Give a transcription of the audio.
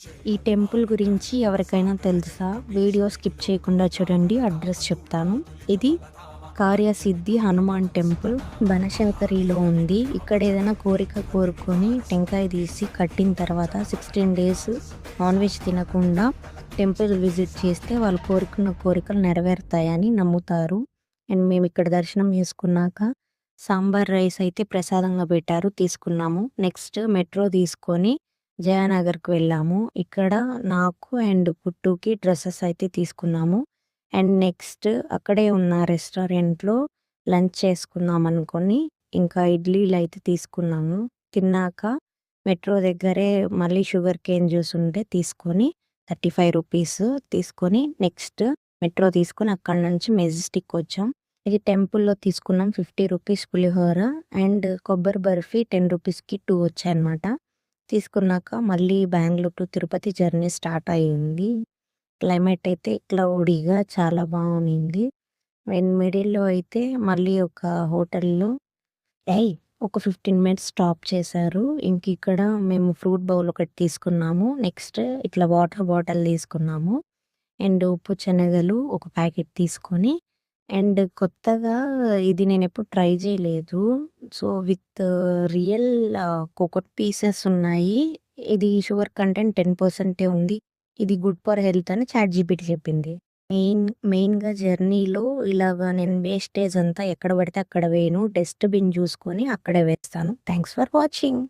ఈ టెంపుల్ గురించి ఎవరికైనా తెలుసా? వీడియో స్కిప్ చేయకుండా చూడండి. అడ్రస్ చెప్తాను. ఇది కార్యసిద్ధి హనుమాన్ టెంపుల్ బనశంకరిలో ఉంది. ఇక్కడ ఏదైనా కోరిక కోరుకొని టెంకాయ తీసి కట్టిన తర్వాత 16 డేస్ నాన్ వెజ్ తినకుండా టెంపుల్ విజిట్ చేస్తే వాళ్ళు కోరుకున్న కోరికలు నెరవేరుతాయని నమ్ముతారు. అండ్ మేము ఇక్కడ దర్శనం చేసుకున్నాక సాంబార్ రైస్ అయితే ప్రసాదంగా పెట్టారు, తీసుకున్నాము. నెక్స్ట్ మెట్రో తీసుకొని జయానగర్కి వెళ్ళాము. ఇక్కడ నాకు అండ్ పుట్టుకి డ్రెస్సెస్ అయితే తీసుకున్నాము. అండ్ నెక్స్ట్ అక్కడే ఉన్న రెస్టారెంట్లో లంచ్ చేసుకుందాం అనుకొని ఇంకా ఇడ్లీలు అయితే తీసుకున్నాము. తిన్నాక మెట్రో దగ్గరే మళ్ళీ షుగర్ కేన్ జ్యూస్ ఉంటే తీసుకొని 35 రూపీస్ తీసుకొని నెక్స్ట్ మెట్రో తీసుకొని అక్కడ నుంచి మెజెస్టిక్ వచ్చాం. ఇది టెంపుల్లో తీసుకున్నాం 50 రూపీస్ పులిహోర అండ్ కొబ్బరి బర్ఫీ 10 రూపీస్కి 2 వచ్చాయన్నమాట. తీసుకున్నాక మళ్ళీ Bengaluru to Tirupati journey start అయ్యింది. క్లైమేట్ అయితే క్లౌడీగా చాలా బాగుంది. అండ్ మిడిల్లో అయితే మళ్ళీ ఒక హోటల్లో ఒక 15 మినిట్స్ స్టాప్ చేశారు. ఇంక ఇక్కడ మేము ఫ్రూట్ బౌల్ ఒకటి తీసుకున్నాము. నెక్స్ట్ ఇట్లా వాటర్ బాటిల్ తీసుకున్నాము. అండ్ ఉప్పు శనగలు ఒక ప్యాకెట్ తీసుకొని అండ్ కొత్తగా ఇది నేను ఎప్పుడు ట్రై చేయలేదు. సో విత్ రియల్ కోకోట్ పీసెస్ ఉన్నాయి. ఇది షుగర్ కంటెంట్ 10% ఉంది. ఇది గుడ్ ఫర్ హెల్త్ అని చాట్‌జీపీటీ చెప్పింది. మెయిన్‌గా జర్నీలో ఇలాగా నేను వేస్టేజ్ అంతా ఎక్కడ పడితే అక్కడ వేయను. డస్ట్‌బిన్ చూసుకొని అక్కడే వేస్తాను. Thanks for watching.